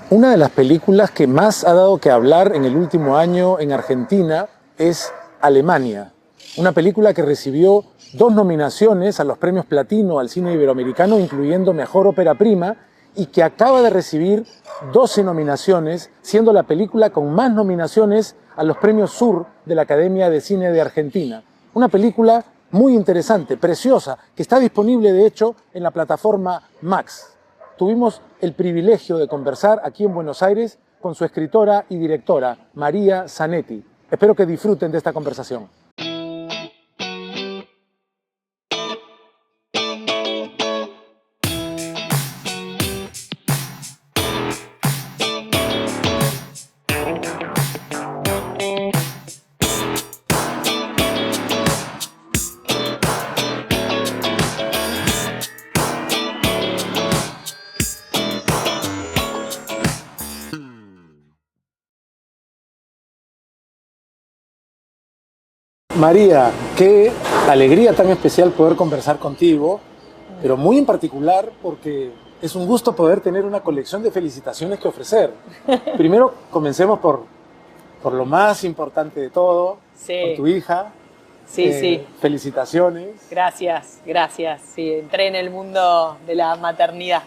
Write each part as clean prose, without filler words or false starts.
Una de las películas que más ha dado que hablar en el último año en Argentina es Alemania, una película que recibió 2 nominaciones a los premios Platino al cine iberoamericano, incluyendo Mejor Ópera Prima, y que acaba de recibir 12 nominaciones, siendo la película con más nominaciones a los premios Sur de la Academia de Cine de Argentina. Una película muy interesante, preciosa, que está disponible de hecho en la plataforma Max. Tuvimos el privilegio de conversar aquí en Buenos Aires con su escritora y directora, María Zanetti. Espero que disfruten de esta conversación. María, qué alegría tan especial poder conversar contigo, pero muy en particular porque es un gusto poder tener una colección de felicitaciones que ofrecer. Primero, comencemos por lo más importante de todo, Sí. por tu hija. Sí, sí. Felicitaciones. Gracias, gracias. Sí, entré en el mundo de la maternidad.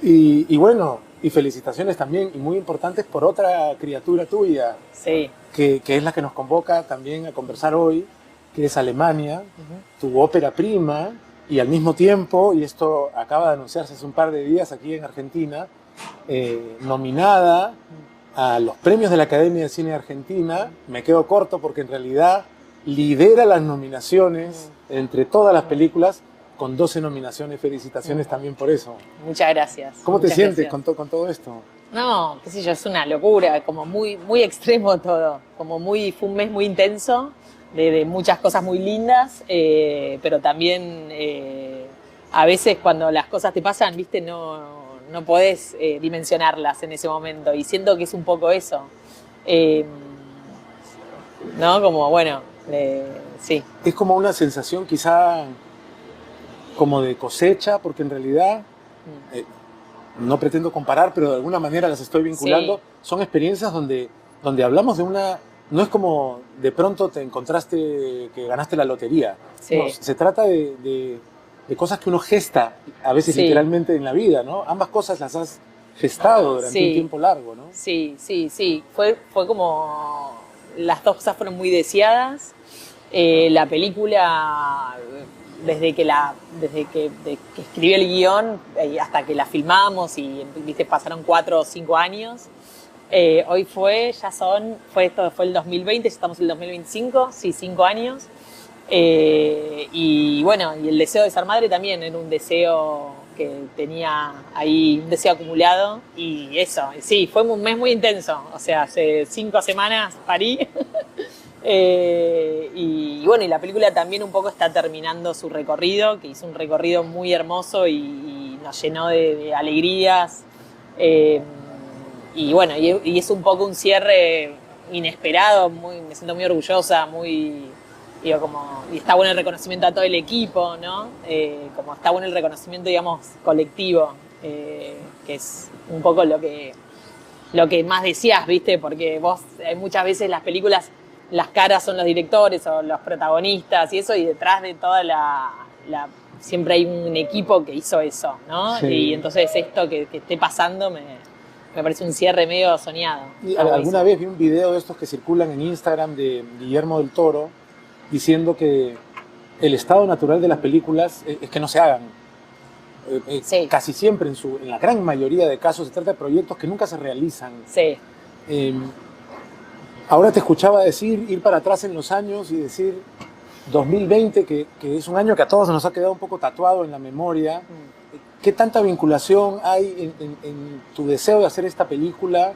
Y bueno, y felicitaciones también, y muy importantes, por otra criatura tuya, Sí. que es la que nos convoca también a conversar hoy, que es Alemania, tu ópera prima, y al mismo tiempo, y esto acaba de anunciarse hace un par de días aquí en Argentina, nominada a los premios de la Academia de Cine Argentina. Me quedo corto porque en realidad lidera las nominaciones entre todas las películas, con 12 nominaciones. Felicitaciones también por eso. Muchas gracias. ¿Cómo te Muchas sientes gracias. con todo esto? No, qué sé yo, es una locura, como muy, muy extremo todo. Fue un mes muy intenso, de muchas cosas muy lindas, pero también a veces cuando las cosas te pasan, viste, no podés dimensionarlas en ese momento. Y siento que es un poco eso. ¿No? Como, bueno, sí. Es como una sensación quizá como de cosecha, porque en realidad, no pretendo comparar, pero de alguna manera las estoy vinculando. Sí. Son experiencias donde hablamos de una... No es como de pronto te encontraste que ganaste la lotería. Sí. No, se trata de cosas que uno gesta, a veces Sí. literalmente en la vida, ¿no? Ambas cosas las has gestado durante Sí. un tiempo largo, ¿no? Sí, sí, sí. Fue como... Las dos cosas fueron muy deseadas. La película, desde que escribí el guión hasta que la filmamos y viste, pasaron 4 o 5 años. Hoy esto fue el 2020, ya estamos en el 2025, sí, 5 años. Y bueno, y el deseo de ser madre también era un deseo que tenía ahí, un deseo acumulado. Y eso, sí, fue un mes muy intenso. O sea, hace 5 semanas parí. Y bueno, y la película también un poco está terminando su recorrido, que hizo un recorrido muy hermoso y nos llenó de alegrías. Y bueno, y es un poco un cierre inesperado, me siento muy orgullosa, y está bueno el reconocimiento a todo el equipo, ¿no? Como está bueno el reconocimiento, digamos, colectivo, que es un poco lo que más decías, ¿viste? Porque vos muchas veces las películas, las caras son los directores o los protagonistas y eso, y detrás de toda siempre hay un equipo que hizo eso, ¿no? Sí. Y entonces esto que esté pasando me parece un cierre medio soñado. Y alguna vez vi un video de estos que circulan en Instagram de Guillermo del Toro diciendo que el estado natural de las películas es que no se hagan. Sí. Casi siempre, en la gran mayoría de casos, se trata de proyectos que nunca se realizan. Sí. Ahora te escuchaba ir para atrás en los años y decir 2020, que es un año que a todos nos ha quedado un poco tatuado en la memoria. ¿Qué tanta vinculación hay en tu deseo de hacer esta película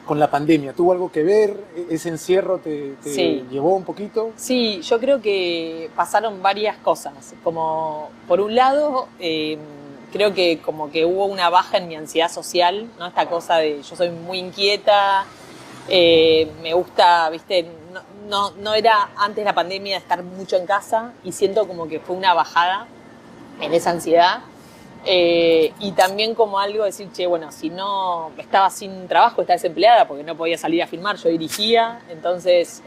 con la pandemia? ¿Tuvo algo que ver? ¿Ese encierro te Sí. llevó un poquito? Sí, yo creo que pasaron varias cosas. Como, por un lado, creo que como que hubo una baja en mi ansiedad social, ¿no? Esta cosa de yo soy muy inquieta, me gusta, viste, no era antes de la pandemia estar mucho en casa y siento como que fue una bajada en esa ansiedad. Y también como algo decir, che, bueno, si no estaba sin trabajo, estaba desempleada porque no podía salir a filmar, yo dirigía, entonces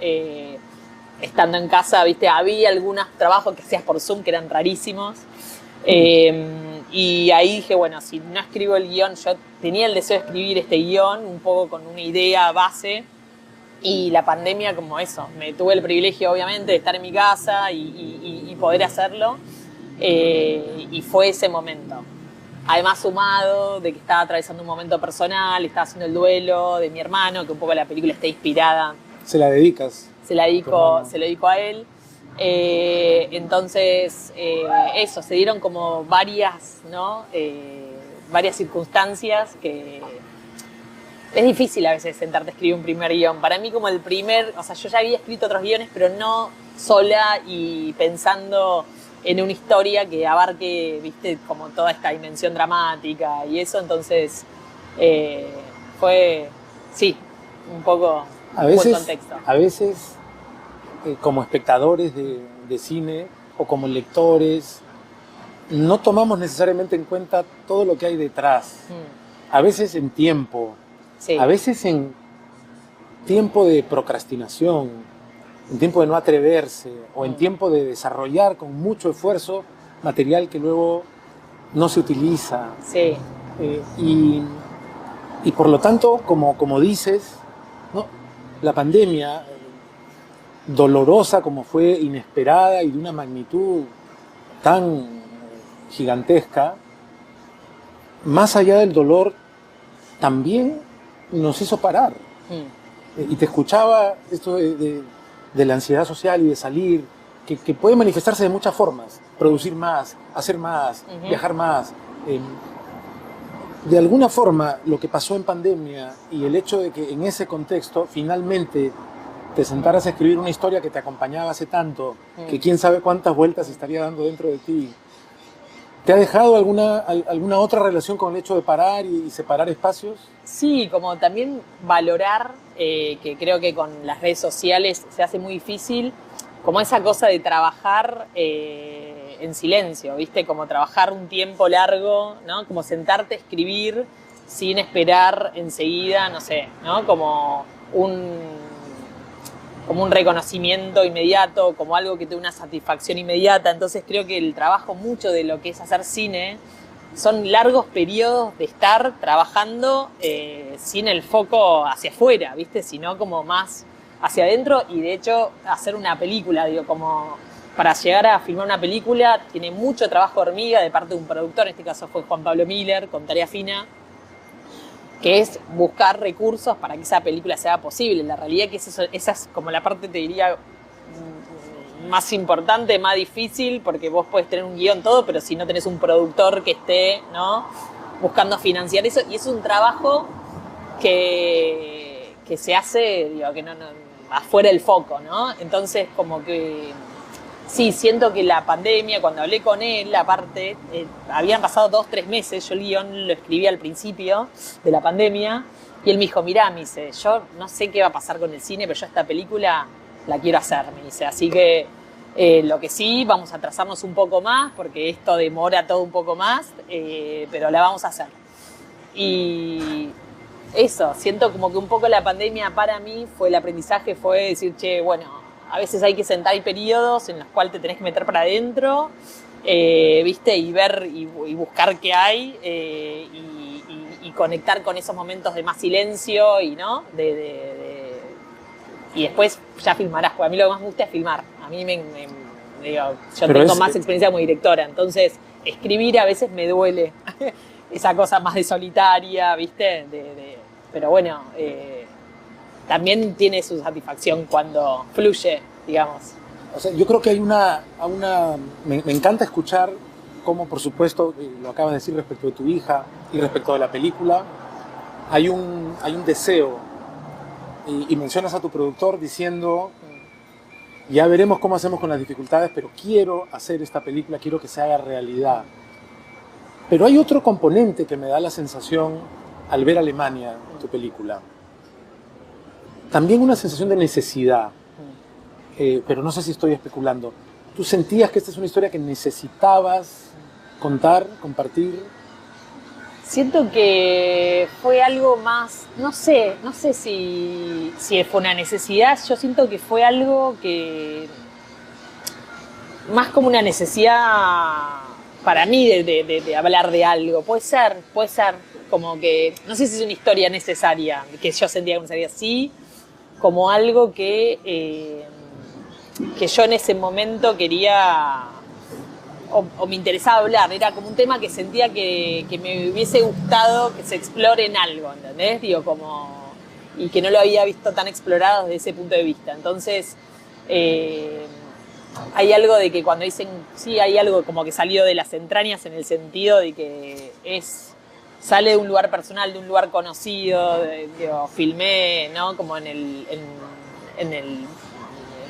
estando en casa, viste, había algunos trabajos que hacías por Zoom que eran rarísimos. Y ahí dije, bueno, si no escribo el guión, yo tenía el deseo de escribir este guión un poco con una idea base, y la pandemia como eso, me tuve el privilegio obviamente de estar en mi casa y poder hacerlo, y fue ese momento. Además sumado de que estaba atravesando un momento personal, estaba haciendo el duelo de mi hermano, que un poco la película está inspirada. ¿Se la dedicas? Se lo dedico a él. Entonces, eso, se dieron como varias, ¿no? Varias circunstancias que es difícil a veces sentarte a escribir un primer guión. Para mí como el primer, o sea, yo ya había escrito otros guiones, pero no sola y pensando en una historia que abarque, viste, como toda esta dimensión dramática y eso, entonces fue, sí, un poco un buen contexto. A veces como espectadores de cine o como lectores, no tomamos necesariamente en cuenta todo lo que hay detrás. A veces en tiempo, sí. A veces en tiempo de procrastinación, en tiempo de no atreverse o en tiempo de desarrollar con mucho esfuerzo material que luego no se utiliza. Sí. Y por lo tanto, como dices, ¿no? La pandemia, dolorosa como fue, inesperada y de una magnitud tan gigantesca, más allá del dolor, también nos hizo parar. Y te escuchaba esto de la ansiedad social y de salir, que puede manifestarse de muchas formas. Producir más, hacer más, viajar más. De alguna forma, lo que pasó en pandemia y el hecho de que en ese contexto finalmente te sentaras a escribir una historia que te acompañaba hace tanto, que quién sabe cuántas vueltas estaría dando dentro de ti, ¿te ha dejado alguna otra relación con el hecho de parar y separar espacios? Sí, como también valorar, que creo que con las redes sociales se hace muy difícil, como esa cosa de trabajar en silencio, ¿viste? Como trabajar un tiempo largo, ¿no? Como sentarte a escribir sin esperar enseguida, no sé, ¿no? Como un reconocimiento inmediato, como algo que te dé una satisfacción inmediata. Entonces creo que el trabajo mucho de lo que es hacer cine son largos periodos de estar trabajando sin el foco hacia afuera, ¿viste? Sino como más hacia adentro, y de hecho hacer una película, digo, como para llegar a filmar una película tiene mucho trabajo de hormiga de parte de un productor, en este caso fue Juan Pablo Miller, con Tarea Fina, que es buscar recursos para que esa película sea posible. La realidad es que esa es como la parte, te diría, más importante, más difícil, porque vos podés tener un guión todo, pero si no tenés un productor que esté, ¿no?, buscando financiar eso, y es un trabajo que se hace, digo, que no afuera del foco, ¿no? Entonces, como que sí, siento que la pandemia, cuando hablé con él, aparte, habían pasado 2-3 meses, yo el guión lo escribí al principio de la pandemia, y él me dijo, mirá, me dice, yo no sé qué va a pasar con el cine, pero yo esta película la quiero hacer, me dice, así que lo que sí, vamos a trazarnos un poco más, porque esto demora todo un poco más, pero la vamos a hacer. Y eso, siento como que un poco la pandemia para mí fue el aprendizaje, fue decir, che, bueno, a veces hay que sentar, hay periodos en los cuales te tenés que meter para adentro, ¿viste? Y ver y buscar qué hay, y conectar con esos momentos de más silencio y, ¿no? Y después ya filmarás, porque a mí lo que más me gusta es filmar. A mí digo, yo tengo más experiencia como directora, entonces escribir a veces me duele. Esa cosa más de solitaria, ¿viste? Pero bueno, también tiene su satisfacción cuando fluye, digamos. O sea, yo creo que hay me encanta escuchar cómo, por supuesto, lo acabas de decir respecto de tu hija y respecto de la película, hay un deseo, y mencionas a tu productor diciendo, ya veremos cómo hacemos con las dificultades, pero quiero hacer esta película, quiero que se haga realidad. Pero hay otro componente que me da la sensación al ver Alemania, tu película. También una sensación de necesidad, pero no sé si estoy especulando. ¿Tú sentías que esta es una historia que necesitabas contar, compartir? Siento que fue algo más, no sé si fue una necesidad, yo siento que fue algo que, más como una necesidad para mí de hablar de algo, puede ser, como que, no sé si es una historia necesaria, que yo sentía que necesaria, sí, como algo que yo en ese momento quería o me interesaba hablar, era como un tema que sentía que me hubiese gustado que se explore en algo, ¿entendés? Digo, como, y que no lo había visto tan explorado desde ese punto de vista. Entonces, hay algo de que cuando dicen, sí, hay algo como que salió de las entrañas en el sentido de que sale de un lugar personal, de un lugar conocido, digo, filmé, ¿no? Como en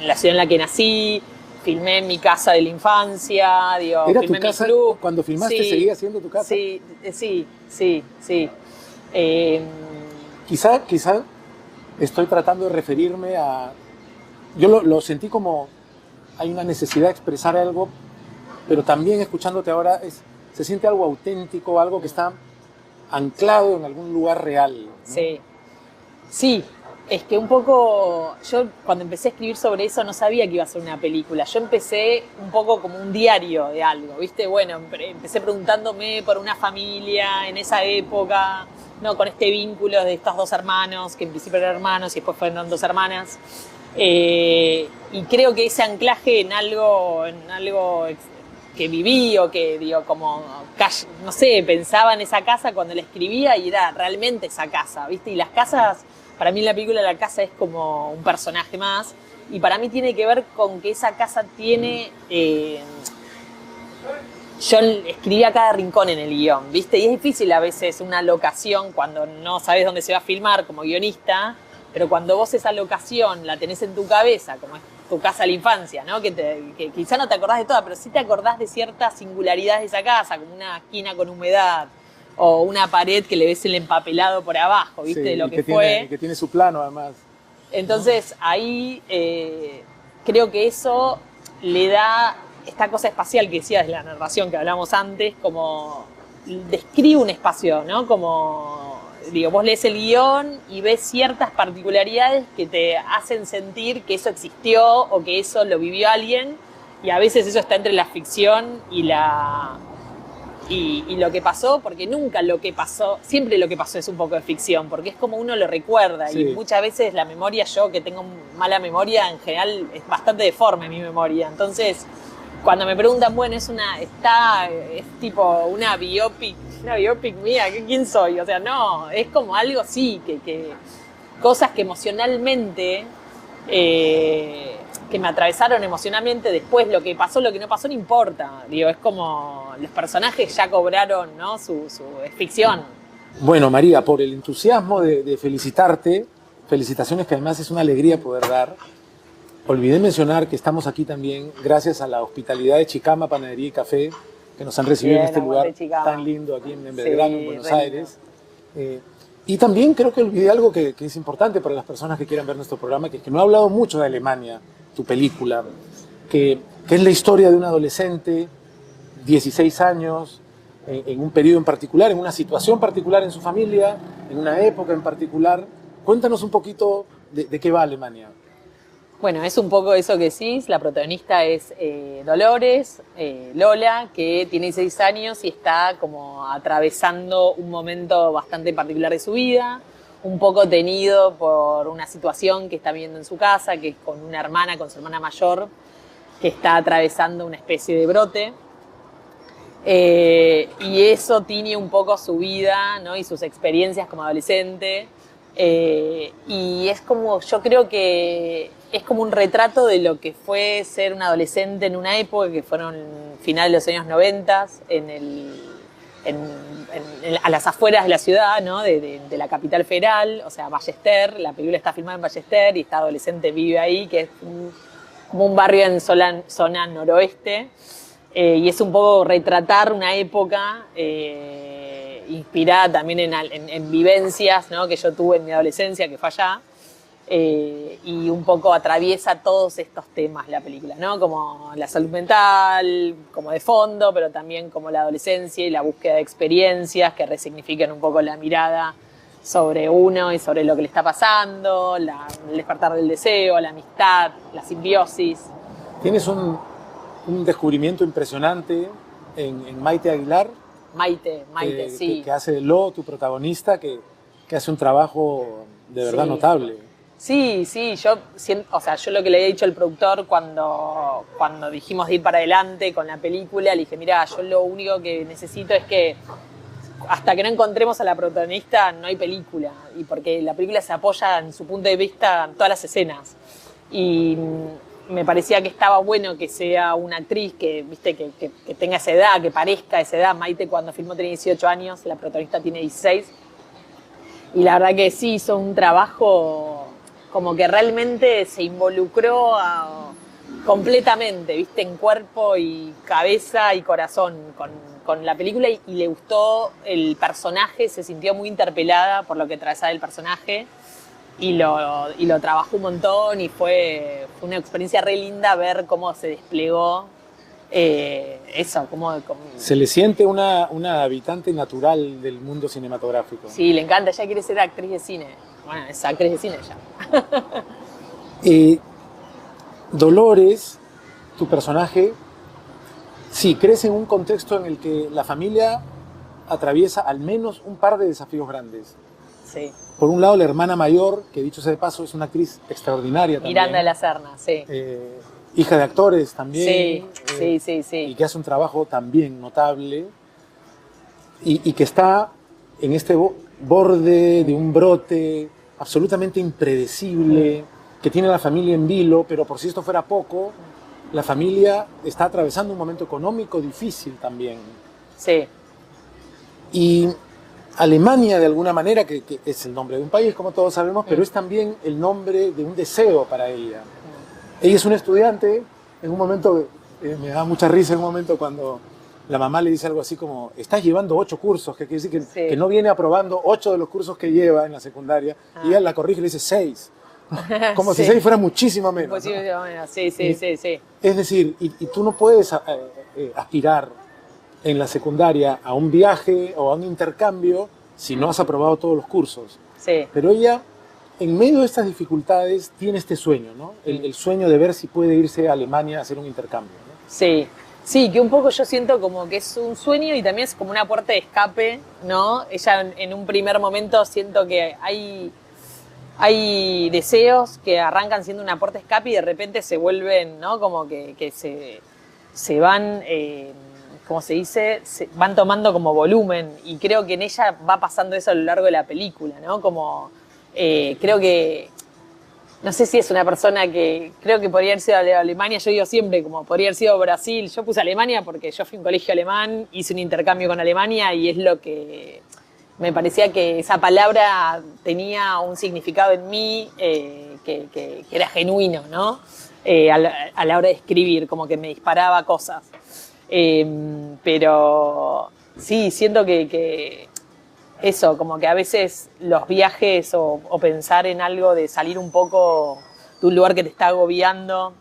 la ciudad en la que nací, filmé en mi casa de la infancia, digo, ¿Era filmé tu casa? mi club. Cuando filmaste, Sí, ¿seguía siendo tu casa? sí. Quizá estoy tratando de referirme a... Yo lo sentí como hay una necesidad de expresar algo, pero también escuchándote ahora se siente algo auténtico, algo que está anclado en algún lugar real, ¿no? Sí, es que un poco, yo cuando empecé a escribir sobre eso no sabía que iba a ser una película. Yo empecé un poco como un diario de algo, ¿viste? Bueno, empecé preguntándome por una familia en esa época, ¿no? Con este vínculo de estos dos hermanos, que en principio eran hermanos y después fueron dos hermanas. Y creo que ese anclaje en algo que viví o que, digo, como, no sé, pensaba en esa casa cuando la escribía y era realmente esa casa, ¿viste? Y las casas, para mí en la película la casa es como un personaje más y para mí tiene que ver con que esa casa tiene... yo escribía cada rincón en el guión, ¿viste? Y es difícil a veces una locación cuando no sabes dónde se va a filmar como guionista, pero cuando vos esa locación la tenés en tu cabeza, como es tu casa de la infancia, ¿no? Que quizá no te acordás de toda, pero sí te acordás de ciertas singularidades de esa casa, como una esquina con humedad o una pared que le ves el empapelado por abajo, ¿viste? Sí, De lo que tiene, fue. y que tiene su plano, además. Entonces, ahí creo que eso le da esta cosa espacial que decías de la narración que hablamos antes, como describe un espacio, ¿no? Como, digo, vos lees el guión y ves ciertas particularidades que te hacen sentir que eso existió o que eso lo vivió alguien, y a veces eso está entre la ficción y lo que pasó, porque nunca lo que pasó, siempre lo que pasó es un poco de ficción, porque es como uno lo recuerda, sí. Y muchas veces la memoria, yo que tengo mala memoria, en general es bastante deforme mi memoria, entonces cuando me preguntan, bueno, es tipo una biopic mía, ¿quién soy? O sea, no, es como algo, sí, que cosas que emocionalmente, que me atravesaron emocionalmente, después lo que pasó, lo que no pasó, no importa. Digo, es como los personajes ya cobraron, ¿no? Su ficción. Bueno, María, por el entusiasmo de felicitarte, felicitaciones que además es una alegría poder dar. Olvidé mencionar que estamos aquí también gracias a la hospitalidad de Chicama Panadería y Café, que nos han recibido en este lugar tan lindo aquí en Belgrano, en Buenos Aires. Y también creo que olvidé algo que es importante para las personas que quieran ver nuestro programa, que es que no he hablado mucho de Alemania, tu película, que es la historia de un adolescente, 16 años, en un periodo en particular, en una situación particular en su familia, en una época en particular. Cuéntanos un poquito de qué va Alemania. Bueno, es un poco eso que decís. La protagonista es Dolores, Lola, que tiene 16 años y está como atravesando un momento bastante particular de su vida, un poco tenido por una situación que está viviendo en su casa, que es con una hermana, con su hermana mayor, que está atravesando una especie de brote. Y eso tiñe un poco su vida, ¿no? Y sus experiencias como adolescente. Y es como, yo creo que es como un retrato de lo que fue ser un adolescente en una época que fueron finales de los años 90, a las afueras de la ciudad, ¿no? de la capital federal, o sea, Ballester. La película está filmada en Ballester y esta adolescente vive ahí, que es como un barrio en zona noroeste, y es un poco retratar una época inspirada también en vivencias, ¿no? Que yo tuve en mi adolescencia, que fue allá. y un poco atraviesa todos estos temas la película, ¿no? Como la salud mental, como de fondo, pero también como la adolescencia y la búsqueda de experiencias que resignifican un poco la mirada sobre uno y sobre lo que le está pasando, el despertar del deseo, la amistad, la simbiosis. Tienes un descubrimiento impresionante en Maite Aguilar. Maite, sí. Que hace de Lo, tu protagonista, que hace un trabajo de verdad notable. Sí, yo lo que le había dicho al productor cuando dijimos de ir para adelante con la película, le dije, mira, yo lo único que necesito es que hasta que no encontremos a la protagonista no hay película, y porque la película se apoya en su punto de vista en todas las escenas. Y me parecía que estaba bueno que sea una actriz que, viste, que tenga esa edad, que parezca esa edad. Maite cuando filmó tenía 18 años, la protagonista tiene 16. Y la verdad que sí, hizo un trabajo como que realmente se involucró completamente, viste, en cuerpo y cabeza y corazón con la película, y le gustó el personaje, se sintió muy interpelada por lo que atravesaba el personaje y lo trabajó un montón, y fue una experiencia re linda ver cómo se desplegó eso. Se le siente una habitante natural del mundo cinematográfico. Sí, le encanta, ella quiere ser actriz de cine. Bueno, es actriz de cine ya. Dolores, tu personaje, sí, crece en un contexto en el que la familia atraviesa al menos un par de desafíos grandes. Sí. Por un lado, la hermana mayor, que dicho sea de paso, es una actriz extraordinaria también. Miranda de la Serna, sí. Hija de actores también. Sí. Y que hace un trabajo también notable. Y que está en este borde de un brote absolutamente impredecible, que tiene a la familia en vilo, pero por si esto fuera poco, la familia está atravesando un momento económico difícil también. Sí. Y Alemania, de alguna manera, que es el nombre de un país, como todos sabemos, pero es también el nombre de un deseo para ella. Ella es una estudiante, en un momento, me da mucha risa en un momento cuando la mamá le dice algo así como, estás llevando 8 cursos, que quiere decir que no viene aprobando 8 de los cursos que lleva en la secundaria, y ella la corrige y le dice 6. Como si 6 fuera muchísimo menos. Muchísimo menos, sí. Es decir, y tú no puedes aspirar en la secundaria a un viaje o a un intercambio si no has aprobado todos los cursos. Sí. Pero ella, en medio de estas dificultades, tiene este sueño, ¿no? El sueño de ver si puede irse a Alemania a hacer un intercambio, ¿no? Sí, que un poco yo siento como que es un sueño y también es como una puerta de escape, ¿no? Ella en un primer momento siento que hay deseos que arrancan siendo una puerta de escape y de repente se vuelven, ¿no? Como que se van, ¿cómo se dice? Se van tomando como volumen, y creo que en ella va pasando eso a lo largo de la película, ¿no? Como creo que, no sé si es una persona que creo que podría haber sido Alemania, yo digo siempre como podría haber sido Brasil, yo puse Alemania porque yo fui a un colegio alemán, hice un intercambio con Alemania y es lo que me parecía que esa palabra tenía un significado en mí que era genuino, ¿no? A la hora de escribir, como que me disparaba cosas. Pero sí, siento que eso, como que a veces los viajes o pensar en algo de salir un poco de un lugar que te está agobiando,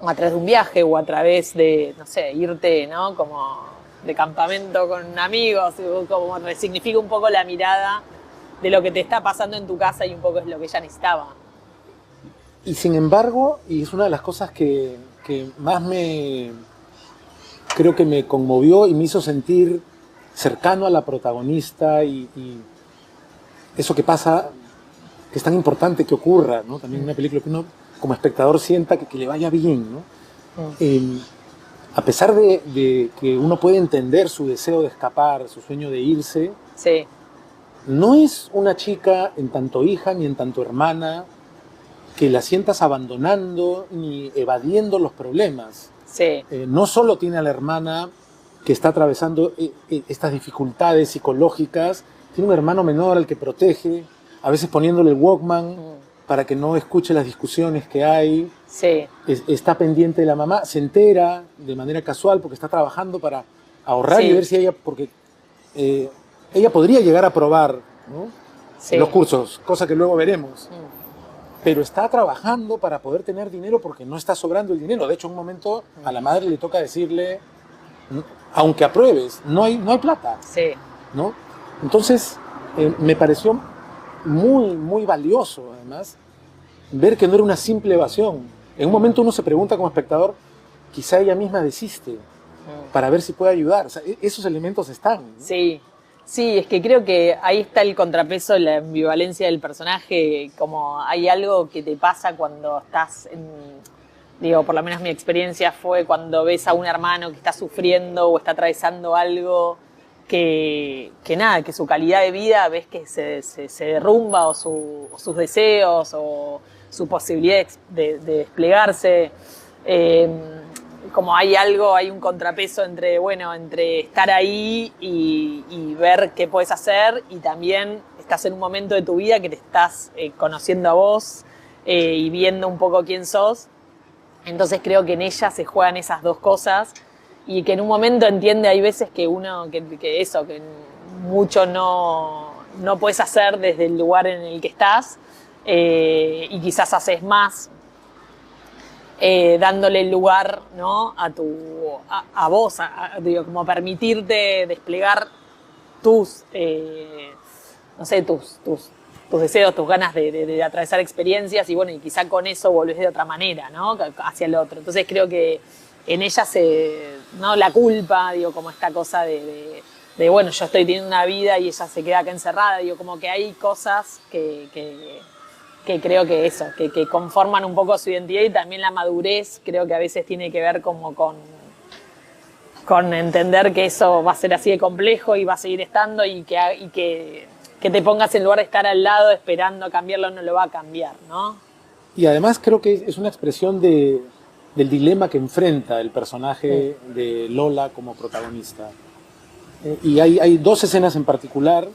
a través de un viaje o a través de, no sé, irte, ¿no? Como de campamento con amigos, como resignifica un poco la mirada de lo que te está pasando en tu casa, y un poco es lo que ella necesitaba. Y sin embargo, y es una de las cosas que más creo que me conmovió y me hizo sentir cercano a la protagonista, y eso que pasa, que es tan importante que ocurra, ¿no? También una película que uno como espectador sienta que le vaya bien, ¿no? A pesar de que uno puede entender su deseo de escapar, su sueño de irse, sí. No es una chica en tanto hija ni en tanto hermana que la sientas abandonando ni evadiendo los problemas. Sí. No solo tiene a la hermana que está atravesando estas dificultades psicológicas, tiene un hermano menor al que protege, a veces poniéndole el Walkman para que no escuche las discusiones que hay. Sí. Está pendiente de la mamá, se entera de manera casual porque está trabajando para ahorrar y ver si ella, porque ella podría llegar a aprobar, ¿no? Sí. Los cursos, cosa que luego veremos. pero está trabajando para poder tener dinero porque no está sobrando el dinero. De hecho, en un momento a la madre le toca decirle, aunque apruebes, no hay plata, Sí. ¿no? Entonces, me pareció muy, muy valioso, además, ver que no era una simple evasión. En un momento uno se pregunta como espectador, quizá ella misma desiste para ver si puede ayudar. O sea, esos elementos están, ¿no? Sí, sí, es que creo que ahí está el contrapeso, la ambivalencia del personaje, como hay algo que te pasa cuando estás digo, por lo menos mi experiencia fue cuando ves a un hermano que está sufriendo o está atravesando algo que nada, que su calidad de vida ves que se derrumba o sus deseos o su posibilidad de desplegarse. Como hay un contrapeso entre estar ahí y ver qué puedes hacer, y también estás en un momento de tu vida que te estás conociendo a vos y viendo un poco quién sos. Entonces creo que en ella se juegan esas dos cosas, y que en un momento entiende, hay veces que que mucho no puedes hacer desde el lugar en el que estás, y quizás haces más dándole el lugar, ¿no? a vos, digo, como permitirte desplegar tus deseos, tus ganas de atravesar experiencias, y bueno, y quizá con eso volvés de otra manera, ¿no? Hacia el otro. Entonces creo que en ella ¿no? La culpa, digo, como esta cosa de bueno, yo estoy teniendo una vida y ella se queda acá encerrada, digo, como que hay cosas que creo que conforman un poco su identidad, y también la madurez creo que a veces tiene que ver como con entender que eso va a ser así de complejo y va a seguir estando, y que te pongas en lugar de estar al lado esperando cambiarlo, no lo va a cambiar, ¿no? Y además creo que es una expresión del dilema que enfrenta el personaje de Lola como protagonista. Y hay dos escenas en particular.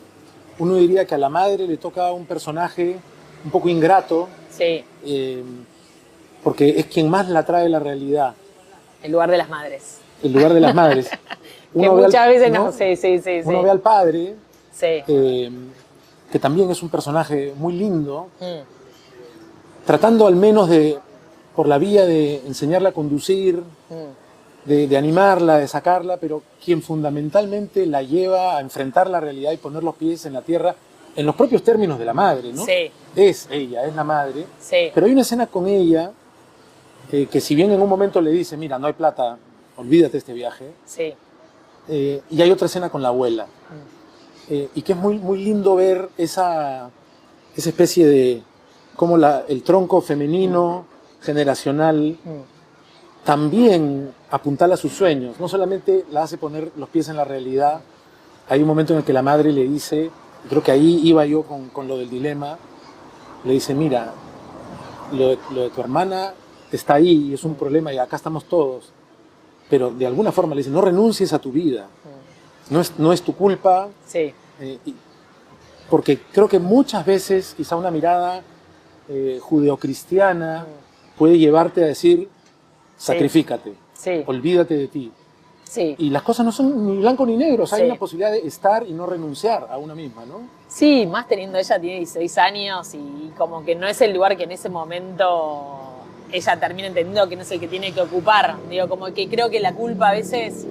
Uno diría que a la madre le toca un personaje un poco ingrato, Sí. Porque es quien más la trae la realidad. El lugar de las madres. El lugar de las madres. Que muchas veces no. Sí. Uno ve al padre, Sí. que también es un personaje muy lindo, tratando al menos por la vía de enseñarla a conducir, de animarla, de sacarla, pero quien fundamentalmente la lleva a enfrentar la realidad y poner los pies en la tierra, en los propios términos de la madre, ¿no? Sí. Es ella, es la madre. Sí. Pero hay una escena con ella que, si bien en un momento le dice, mira, no hay plata, olvídate de este viaje. Sí. Y hay otra escena con la abuela. Y que es muy, muy lindo ver esa especie de cómo el tronco femenino, generacional, también apuntala a sus sueños. No solamente la hace poner los pies en la realidad. Hay un momento en el que la madre le dice, creo que ahí iba yo con lo del dilema, le dice, mira, lo de tu hermana está ahí y es un problema y acá estamos todos, pero de alguna forma le dice, no renuncies a tu vida, no es tu culpa. Sí. Porque creo que muchas veces quizá una mirada judeocristiana puede llevarte a decir, sacrifícate, Sí. olvídate de ti. Sí. Y las cosas no son ni blanco ni negro, o sea, Sí. hay una posibilidad de estar y no renunciar a una misma, ¿no? Sí, más teniendo ella tiene 16 años y como que no es el lugar que en ese momento ella termina entendiendo que no es el que tiene que ocupar. Digo, como que creo que la culpa a veces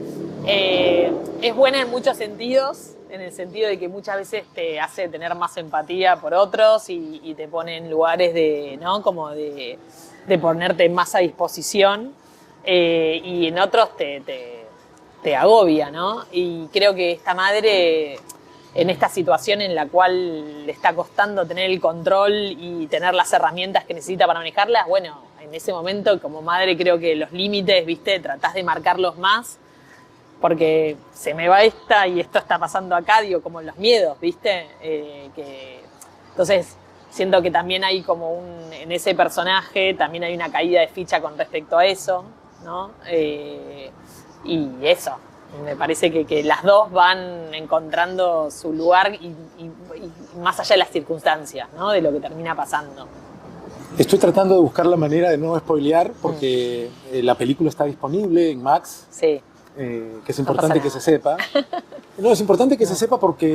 es buena en muchos sentidos, en el sentido de que muchas veces te hace tener más empatía por otros y te pone en lugares ¿no? Como de ponerte más a disposición, y en otros te agobia, ¿no? Y creo que esta madre, en esta situación en la cual le está costando tener el control y tener las herramientas que necesita para manejarlas, bueno, en ese momento como madre creo que los límites, ¿viste? Tratás de marcarlos más, porque se me va esta y esto está pasando acá, digo, como los miedos, ¿viste? Entonces siento que también hay como en ese personaje también hay una caída de ficha con respecto a eso, ¿no? Y eso, me parece que las dos van encontrando su lugar y más allá de las circunstancias, ¿no? De lo que termina pasando. Estoy tratando de buscar la manera de no spoilear porque la película está disponible en Max, Sí. Que es importante que se sepa. No, es importante que se sepa porque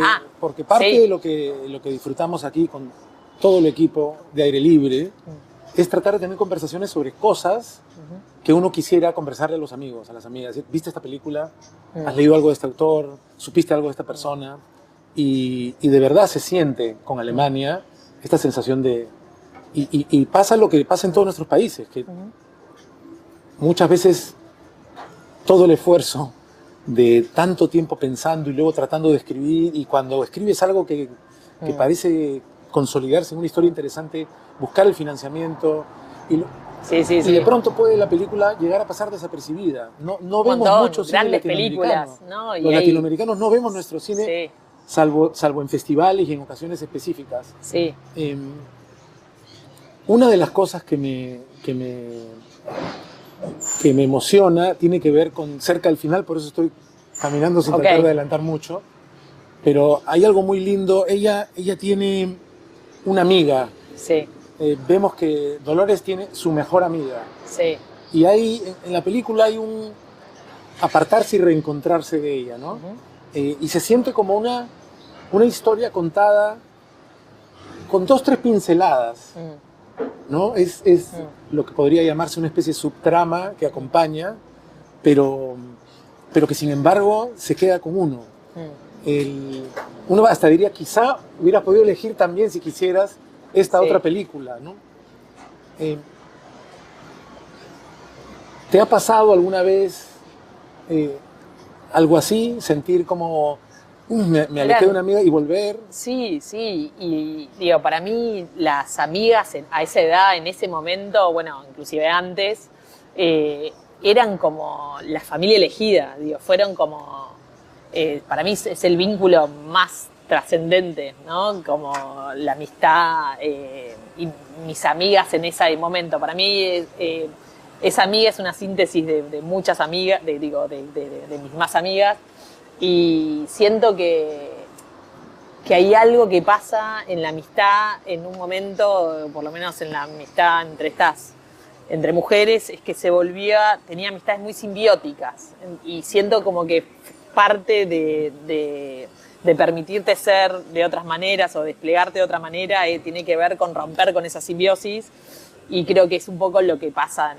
parte sí. de lo que disfrutamos aquí con todo el equipo de Aire Libre, es tratar de tener conversaciones sobre cosas que uno quisiera conversarle a los amigos, a las amigas. ¿Viste esta película? ¿Has leído algo de este autor? ¿Supiste algo de esta persona? Y de verdad se siente con Alemania esta sensación de... Y pasa lo que pasa en todos nuestros países, que muchas veces todo el esfuerzo de tanto tiempo pensando y luego tratando de escribir, y cuando escribes algo que parece consolidarse en una historia interesante, buscar el financiamiento, y de pronto puede la película llegar a pasar desapercibida. No vemos mucho cine grandes latinoamericano. películas, ¿no? Los latinoamericanos no vemos nuestro cine, salvo en festivales y en ocasiones específicas. Sí. Una de las cosas que me emociona tiene que ver con cerca del final, por eso estoy caminando sin tratar de adelantar mucho, pero hay algo muy lindo. Ella tiene una amiga. Sí. Vemos que Dolores tiene su mejor amiga. Sí. Y hay, en la película hay un apartarse y reencontrarse de ella, ¿no? Y se siente como una historia contada con 2 o 3 pinceladas, ¿no? Es lo que podría llamarse una especie de subtrama que acompaña, pero que sin embargo se queda con uno. Uno hasta diría, quizá hubieras podido elegir también, si quisieras, esta otra película, ¿no? ¿Te ha pasado alguna vez algo así? Sentir como me alejé de una amiga y volver. Sí, y digo, para mí las amigas a esa edad, en ese momento, bueno, inclusive antes, eran como la familia elegida, digo, fueron como, para mí es el vínculo más trascendente, ¿no? Como la amistad y mis amigas en ese momento. Para mí esa amiga es una síntesis de muchas amigas, de mis más amigas, y siento que hay algo que pasa en la amistad en un momento, por lo menos en la amistad entre mujeres, es que tenía amistades muy simbióticas, y siento como que parte de permitirte ser de otras maneras o desplegarte de otra manera tiene que ver con romper con esa simbiosis, y creo que es un poco lo que les pasa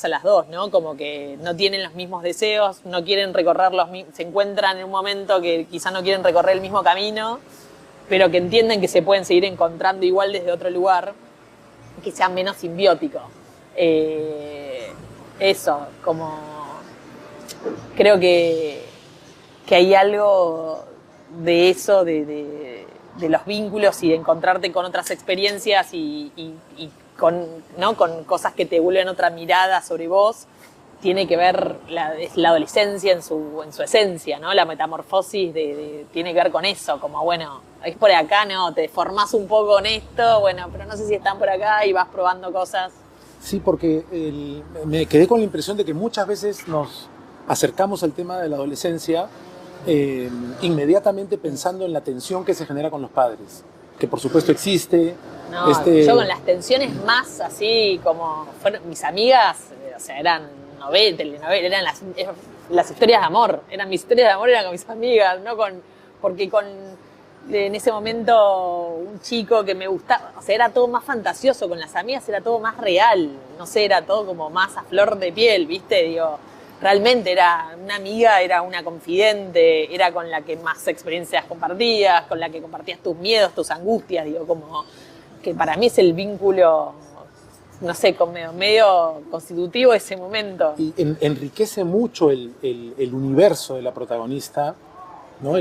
a las dos, ¿no? Como que no tienen los mismos deseos, no quieren recorrer se encuentran en un momento que quizá no quieren recorrer el mismo camino, pero que entienden que se pueden seguir encontrando igual desde otro lugar, que sea menos simbiótico. Eso, como creo que hay algo de eso, de los vínculos y de encontrarte con otras experiencias y con cosas que te vuelven otra mirada sobre vos. Tiene que ver la adolescencia en su esencia, ¿no? La metamorfosis tiene que ver con eso, como bueno, es por acá, ¿no? Te formás un poco con esto, bueno, pero no sé si están por acá, y vas probando cosas. Sí, porque me quedé con la impresión de que muchas veces nos acercamos al tema de la adolescencia inmediatamente pensando en la tensión que se genera con los padres, que por supuesto existe. No, yo con las tensiones más así como fueron mis amigas, o sea, eran telenovelas, eran las historias de amor, mis historias de amor eran con mis amigas, ¿no? Porque en ese momento un chico que me gustaba, o sea, era todo más fantasioso, con las amigas era todo más real, no sé, era todo como más a flor de piel, ¿viste? Digo, realmente era una amiga, era una confidente, era con la que más experiencias compartías, con la que compartías tus miedos, tus angustias, digo, como que para mí es el vínculo, no sé, medio constitutivo de ese momento. Y enriquece mucho el universo de la protagonista, ¿no?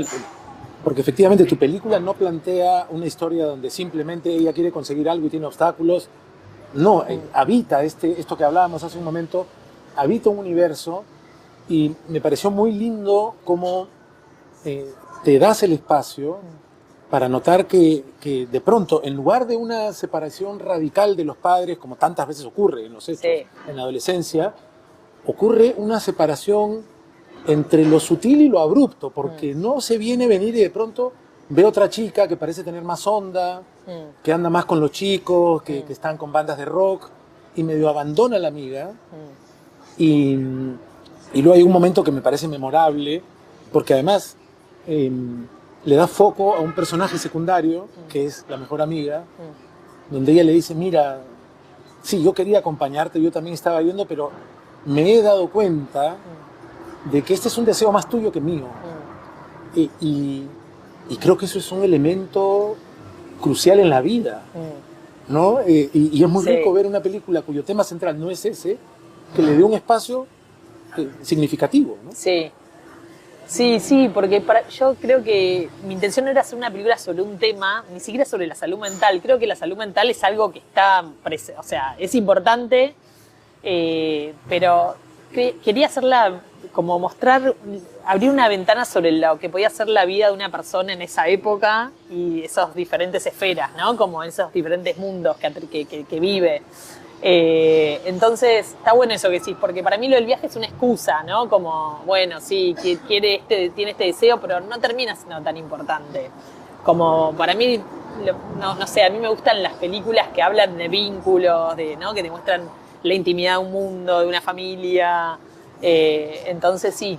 Porque efectivamente tu película no plantea una historia donde simplemente ella quiere conseguir algo y tiene obstáculos. No, habita esto que hablábamos hace un momento, habita un universo, y me pareció muy lindo cómo te das el espacio para notar que de pronto, en lugar de una separación radical de los padres, como tantas veces ocurre en los hechos, en la adolescencia, ocurre una separación entre lo sutil y lo abrupto, porque no se viene venir y de pronto ve otra chica que parece tener más onda, que anda más con los chicos, que están con bandas de rock, y medio abandona a la amiga. Y luego hay un momento que me parece memorable, porque además le da foco a un personaje secundario, que es la mejor amiga, donde ella le dice, mira, sí, yo quería acompañarte, yo también estaba viendo, pero me he dado cuenta de que este es un deseo más tuyo que mío. Y creo que eso es un elemento crucial en la vida, ¿no? Y es muy rico ver una película cuyo tema central no es ese, que le dé un espacio significativo, ¿no? Sí. Sí, porque yo creo que mi intención no era hacer una película sobre un tema, ni siquiera sobre la salud mental. Creo que la salud mental es algo que está, o sea, es importante, pero quería hacerla como mostrar, abrir una ventana sobre lo que podía ser la vida de una persona en esa época y esas diferentes esferas, ¿no? Como esos diferentes mundos que vive. Entonces está bueno eso que decís, porque para mí lo del viaje es una excusa, ¿no? Como, bueno, sí, tiene este deseo, pero no termina siendo tan importante. Como para mí, no sé, a mí me gustan las películas que hablan de vínculos, ¿no? Que te muestran la intimidad de un mundo, de una familia. Entonces sí,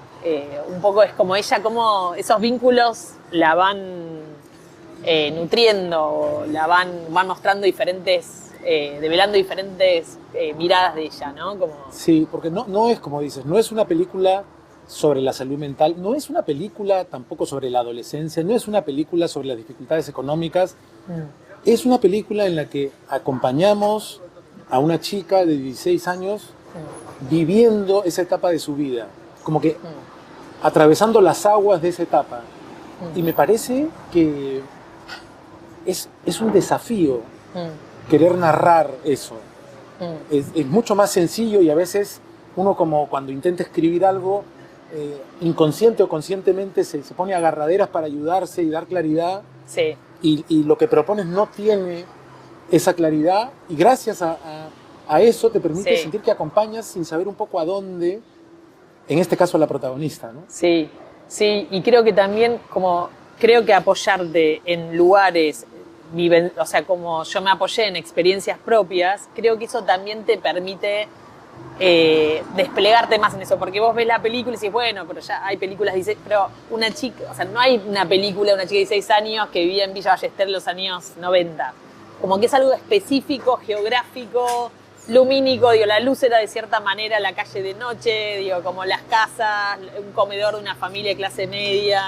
un poco es como ella, como esos vínculos la van nutriendo, van mostrando diferentes, develando diferentes miradas de ella, ¿no? Como... Sí, porque no es como dices, no es una película sobre la salud mental, no es una película tampoco sobre la adolescencia, no es una película sobre las dificultades económicas, es una película en la que acompañamos a una chica de 16 años viviendo esa etapa de su vida, como que atravesando las aguas de esa etapa. Y me parece que es un desafío querer narrar eso. Es mucho más sencillo y a veces uno, como cuando intenta escribir algo, inconsciente o conscientemente se pone agarraderas para ayudarse y dar claridad. Sí. Y lo que propones no tiene esa claridad y gracias a eso te permite sentir que acompañas sin saber un poco a dónde, en este caso a la protagonista, ¿no? Sí, y creo que también creo que apoyarte en lugares, o sea, como yo me apoyé en experiencias propias, creo que eso también te permite desplegarte más en eso, porque vos ves la película y dices, bueno, pero ya hay películas, pero una chica, o sea, no hay una película de una chica de 16 años que vivía en Villa Ballester en los años 90. Como que es algo específico, geográfico, lumínico, digo, la luz era de cierta manera la calle de noche, digo, como las casas, un comedor de una familia de clase media.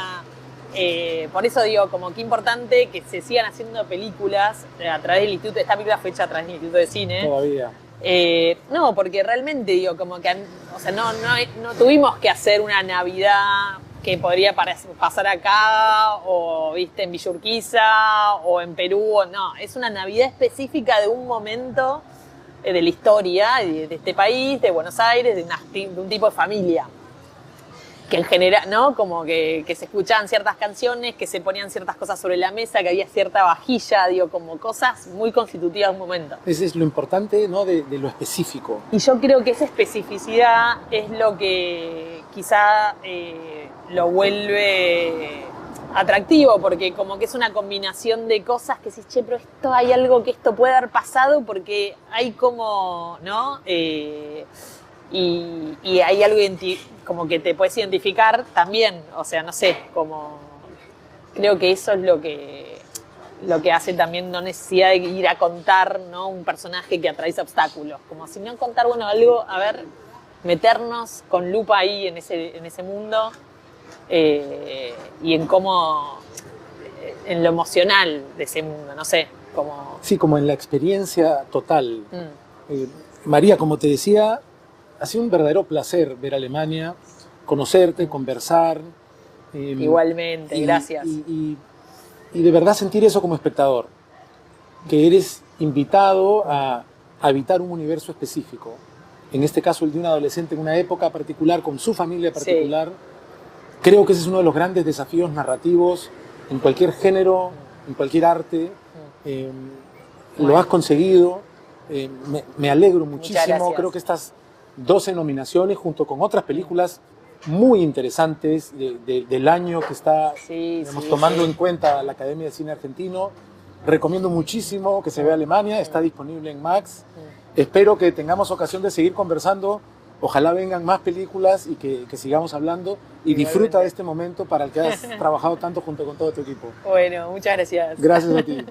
Por eso digo, como que importante que se sigan haciendo películas a través del instituto. Esta película fue hecha a través del Instituto de Cine. Todavía. No, porque realmente digo, como que, o sea, no tuvimos que hacer una Navidad que podría pasar acá, o viste en Villa Urquiza, o en Perú, no, es una Navidad específica de un momento de la historia de este país, de Buenos Aires, de un tipo de familia. Que en general, ¿no? Como que se escuchaban ciertas canciones, que se ponían ciertas cosas sobre la mesa, que había cierta vajilla, digo, como cosas muy constitutivas de un momento. Ese es lo importante, ¿no? de lo específico. Y yo creo que esa especificidad es lo que quizá lo vuelve atractivo, porque como que es una combinación de cosas que decís, che, pero hay algo que esto puede haber pasado, porque hay como, ¿no? Y hay algo como que te puedes identificar también, o sea, no sé, como creo que eso es lo que hace también no necesidad de ir a contar, ¿no? Un personaje que atraviesa obstáculos, como si no contar, bueno, algo, a ver, meternos con lupa ahí en ese mundo y en cómo, en lo emocional de ese mundo, no sé, como... Sí, como en la experiencia total. María, como te decía, ha sido un verdadero placer ver Alemania, conocerte, conversar. Igualmente, gracias. Y de verdad sentir eso como espectador, que eres invitado a habitar un universo específico. En este caso, el de un adolescente en una época particular, con su familia particular. Sí. Creo que ese es uno de los grandes desafíos narrativos en cualquier género, en cualquier arte. Lo has conseguido. Me alegro muchísimo. Creo que estas 12 nominaciones, junto con otras películas muy interesantes del año que está tomando en cuenta la Academia de Cine Argentino. Recomiendo muchísimo que se vea Alemania, está disponible en Max. Espero que tengamos ocasión de seguir conversando Ojalá vengan más películas y que sigamos hablando. Y disfruta de este momento para el que has trabajado tanto junto con todo tu equipo. Bueno, muchas gracias. Gracias a ti.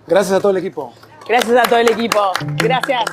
Gracias a todo el equipo. Gracias a todo el equipo. Gracias.